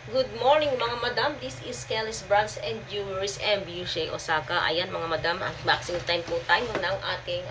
Good morning mga madam, this is Kelly's Brands and Jewelries and Beauty Osaka. Ayan mga madam, unboxing time po tayo ng ating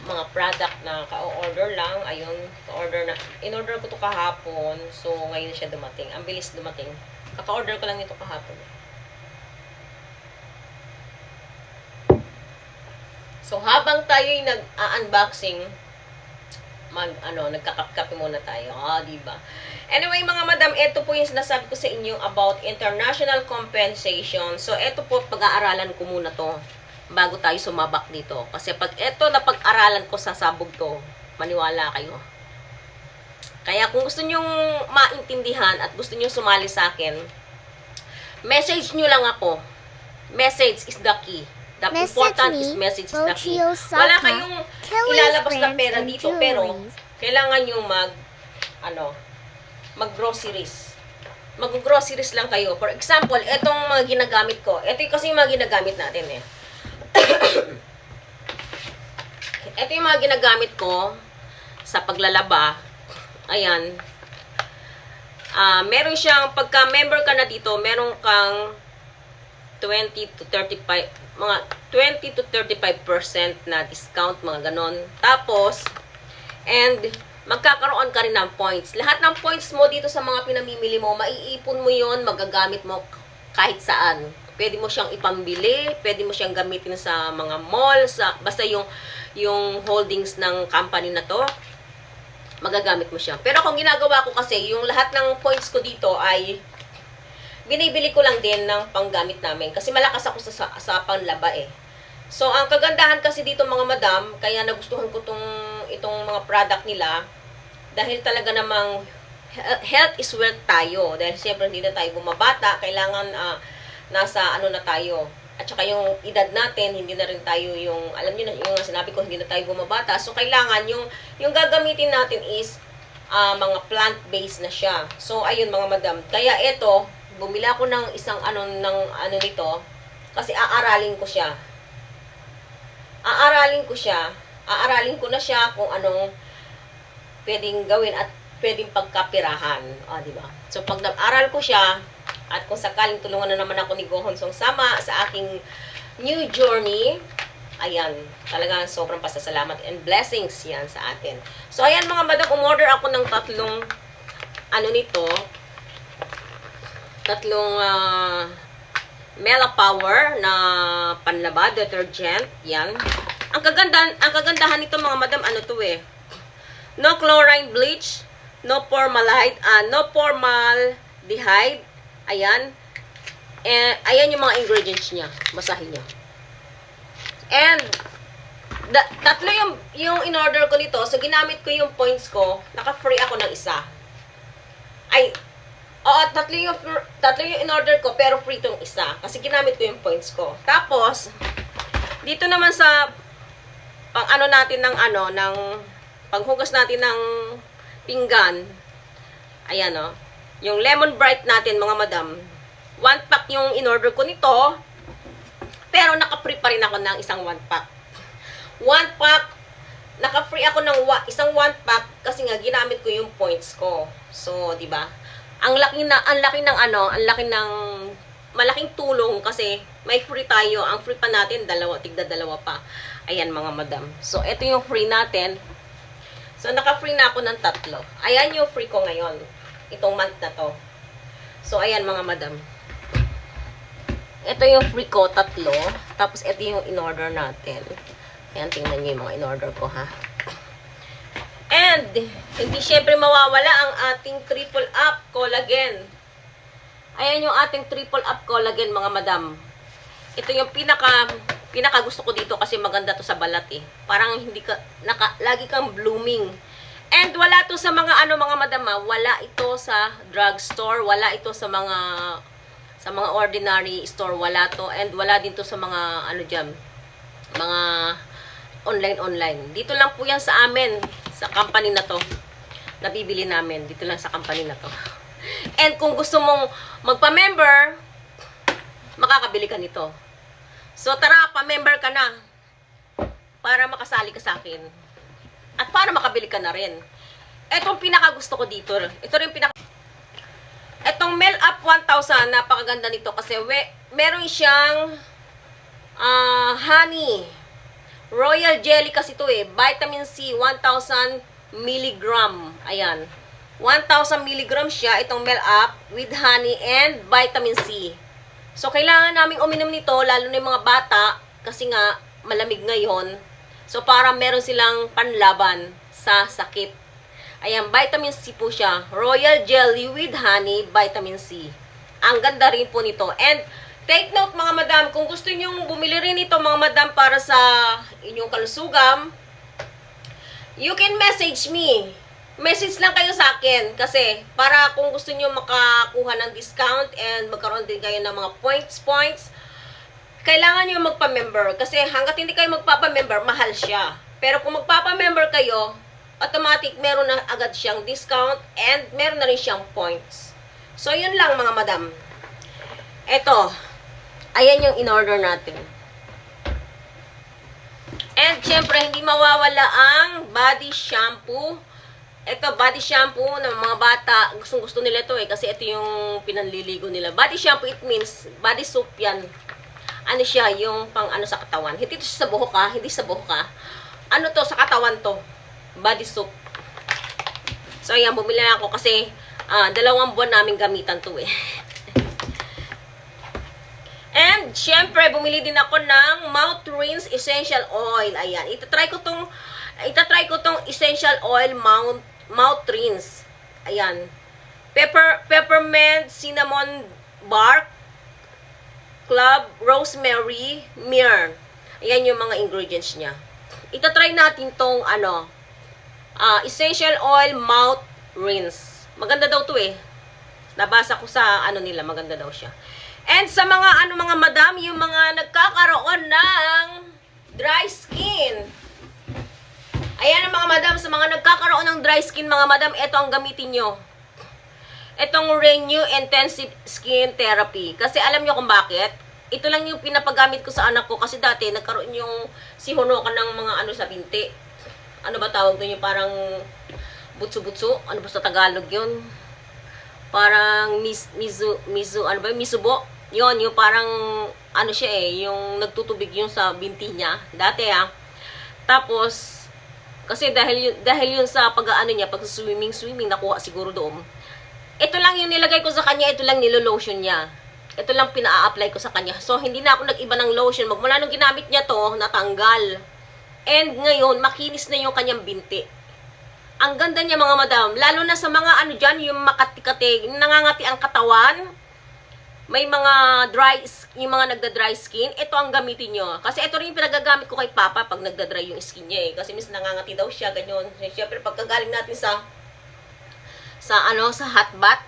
mga product na ka-order lang. Ayun, ka-order na, in-order ko to kahapon, so ngayon siya dumating. Ang bilis dumating. Kaka-order ko lang ito kahapon. So habang tayo'y nag-unboxing, nagkakape muna tayo. Diba? Anyway, mga madam, ito po yung sinasabi ko sa inyo about international compensation. So, ito po, pag-aaralan ko muna to bago tayo sumabak dito. Kasi pag ito na pag-aralan ko, sasabog to. Maniwala kayo. Kaya kung gusto nyong maintindihan at gusto nyong sumali sa akin, message nyo lang ako. Message is the key. The important is message is the key. Wala kayong ilalabas na pera dito, pero kailangan nyo mag-groceries. Mag-groceries lang kayo. For example, etong mga ginagamit ko. Ito kasi yung mga ginagamit natin eh. Ito yung mga ginagamit ko sa paglalaba. Ayan. Meron siyang, pagka member ka na dito, meron kang 20 to 35% na discount, mga ganon. Tapos, and magkakaroon ka rin ng points. Lahat ng points mo dito sa mga pinamimili mo, maiipon mo yon, magagamit mo kahit saan. Pwede mo siyang ipambili, pwede mo siyang gamitin sa mga mall, basta yung holdings ng company na to, magagamit mo siya. Pero kung ginagawa ko kasi, yung lahat ng points ko dito ay binibili ko lang din ng panggamit namin. Kasi malakas ako sa panlaba eh. So, ang kagandahan kasi dito mga madam, kaya nagustuhan ko itong mga product nila, dahil talaga namang health is wealth tayo. Dahil siyempre hindi na tayo bumabata, kailangan nasa na tayo. At saka yung edad natin, hindi na rin tayo alam niyo na, yung sinabi ko, hindi na tayo bumabata. So, kailangan yung gagamitin natin is mga plant-based na siya. So, ayun mga madam. Kaya ito, bumili ako ng isang nito, kasi aaralin ko siya. Aaralin ko na siya kung anong pwedeng gawin at pwedeng pagkapirahan. Di ba? So, pag nag-aral ko siya, at kung sakaling tulungan na naman ako ni Gohon Song sama sa aking new journey, ayan, talagang sobrang pasasalamat and blessings yan sa atin. So, ayan mga madam, umorder ako ng tatlong Mela Power na panlaba detergent. Yan. Ang kagandahan nito mga madam, no chlorine bleach, no formaldehyde. Ayan. Ayan yung mga ingredients niya. Basahin niyo. And tatlo yung in-order ko nito. So ginamit ko yung points ko. Naka-free ako ng isa. Tatlo yung in-order ko, pero free tong isa. Kasi ginamit ko yung points ko. Tapos, dito naman sa panghugas natin ng pinggan, ayan yung lemon bright natin, mga madam. 1 pack yung in-order ko nito, pero naka-free pa rin ako ng isang 1 pack. 1 pack, naka-free ako ng isang 1 pack kasi nga ginamit ko yung points ko. So, di ba? Ang laki ng malaking tulong kasi may free tayo. Ang free pa natin, tigda dalawa pa. Ayan mga madam. So, ito yung free natin. So, naka-free na ako ng 3. Ayan yung free ko ngayon. Itong month na to. So, ayan mga madam. Ito yung free ko, 3. Tapos, ito yung in-order natin. Ayan, tingnan nyo yung mga in-order ko, ha. And, hindi syempre mawawala ang ating triple up collagen. Ayan yung ating triple up collagen, mga madam. Ito yung pinaka gusto ko dito kasi maganda to sa balat eh. Parang lagi kang blooming. And wala to sa mga mga madam, wala ito sa drugstore, wala ito sa mga ordinary store, wala to. And wala din to sa mga mga online. Dito lang po yan sa amin, sa company na to. Nabibili namin dito lang sa company na to. And kung gusto mong magpa-member, makakabili ka nito. So tara, pa-member ka na para makasali ka sa akin. At para makabili ka na rin. Etong pinaka gusto ko dito. Ito rin pinaka 1,000, napakaganda nito kasi meron siyang honey. Royal jelly kasi ito eh. Vitamin C, 1,000 milligram. Ayan. 1,000 milligram siya, itong Mel Up with honey and vitamin C. So, kailangan naming uminom nito, lalo na yung mga bata, kasi nga, malamig ngayon. So, para meron silang panlaban sa sakit. Ayan, vitamin C po siya. Royal jelly with honey, vitamin C. Ang ganda rin po nito. And, take note mga madam, kung gusto nyong bumili rin ito mga madam para sa inyong kalusugan, you can message me. Message lang kayo sa akin kasi para kung gusto nyo makakuha ng discount and magkaroon din kayo ng mga points, kailangan nyo magpa-member kasi hanggat hindi kayo magpapa-member, mahal siya. Pero kung magpapa-member kayo, automatic meron na agad siyang discount and meron na rin siyang points. So, yun lang mga madam. Eto, ayan yung in-order natin. And, syempre, hindi mawawala ang body shampoo. Ito, body shampoo ng mga bata. Gustong-gusto nila ito eh, kasi ito yung pinanliligo nila. Body shampoo, it means, body soap yan. Ano siya, yung pang ano sa katawan. Hindi ito sa buhok ha, hindi sa buhok ha. Ano to, sa katawan to. Body soap. So, ayan, bumili na ako kasi 2 buwan namin gamitan to eh. And, syempre, bumili din ako ng mouth rinse essential oil. Ayan, itatry ko tong essential oil mouth rinse. Ayan. Peppermint, cinnamon bark, clove, rosemary, myrrh. Ayan yung mga ingredients niya. Itatry natin tong essential oil mouth rinse. Maganda daw to eh. Nabasa ko sa nila, maganda daw siya. And sa mga mga madam, yung mga nagkakaroon ng dry skin. Ayan ang mga madam, sa mga nagkakaroon ng dry skin, mga madam, ito ang gamitin nyo. Itong Renew Intensive Skin Therapy. Kasi alam nyo kung bakit? Ito lang yung pinapagamit ko sa anak ko kasi dati nagkaroon yung sihunukan ng mga sa binti. Ano ba tawag doon yung parang butso-butso? Ano ba sa Tagalog yun? Parang misubo. Yun, yung parang siya eh, yung nagtutubig yung sa binti niya. Dati Tapos, kasi dahil yun sa niya, pag swimming, nakuha siguro doon. Ito lang yung nilagay ko sa kanya, ito lang nilolotion niya. Ito lang pina-apply ko sa kanya. So, hindi na ako nag-iba ng lotion. Magmula nung ginamit niya to, natanggal. And ngayon, makinis na yung kanyang binti. Ang ganda niya mga madam. Lalo na sa mga dyan, yung makati-kati, nangangati ang katawan. May mga yung mga nagda-dry skin. Ito ang gamitin nyo. Kasi ito rin yung pinagagamit ko kay Papa pag nagda-dry yung skin niya eh. Kasi minsan nangangati daw siya, ganyan. Siyempre, pagkagaling natin sa hot bath,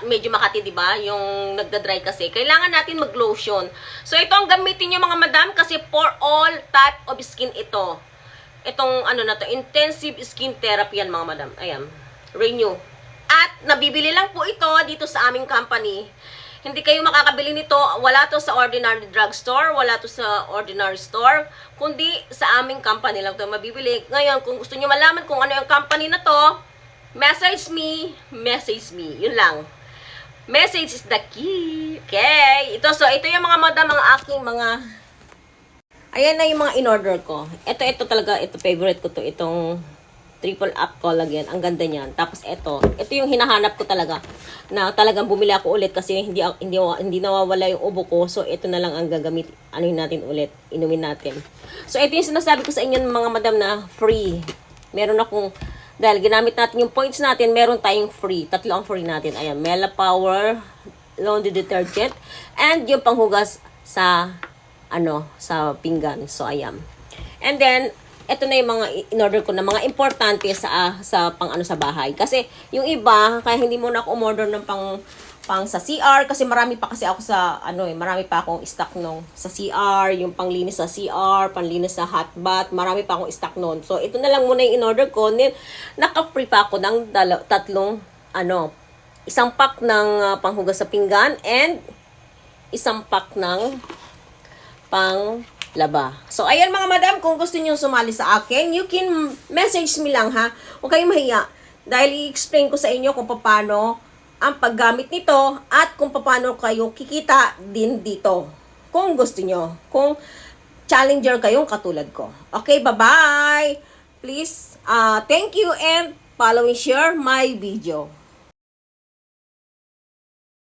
medyo makati, di ba? Yung nagda-dry kasi. Kailangan natin mag-lotion. So, ito ang gamitin nyo mga madam kasi for all type of skin ito. Itong intensive skin therapy yan mga madam. Ayan. Renew. At nabibili lang po ito dito sa aming company. Hindi kayo makakabili nito. Wala to sa ordinary drugstore. Wala to sa ordinary store. Kundi sa aming company lang to mabibili. Ngayon, kung gusto nyo malaman kung ano yung company na to, message me. Yun lang. Message is the key. Okay? Ito yung mga madam, mga aking mga... Ayan na yung mga in-order ko. Ito talaga, favorite ko to. Itong triple up collagen. Ang ganda niyan. Tapos ito yung hinahanap ko talaga. Na talagang bumili ako ulit kasi hindi nawawala yung ubo ko. So, ito na lang ang gagamit. Natin ulit. Inumin natin. So, ito yung sinasabi ko sa inyo mga madam na free. Dahil ginamit natin yung points natin, meron tayong free. 3 ang free natin. Ayan, Mela Power Laundry Detergent. And yung panghugas sa pinggan. So, ayan. And then, ito na yung mga in-order ko na mga importante sa sa bahay. Kasi, yung iba, kaya hindi muna ako umorder ng pang sa CR. Kasi marami pa kasi ako marami pa akong stock sa CR, yung panglinis sa CR, panlinis sa hot bath, marami pa akong stock noon. So, ito na lang muna yung in-order ko. Naka-free pa ako ng 3, isang pack ng panghugas sa pinggan and isang pack ng panglaba. So, ayan mga madam, kung gusto niyo sumali sa akin, you can message me lang ha. Huwag kayong mahiya. Dahil i-explain ko sa inyo kung paano ang paggamit nito at kung paano kayo kikita din dito. Kung gusto nyo. Kung challenger kayong katulad ko. Okay, bye-bye! Please, thank you and follow and share my video.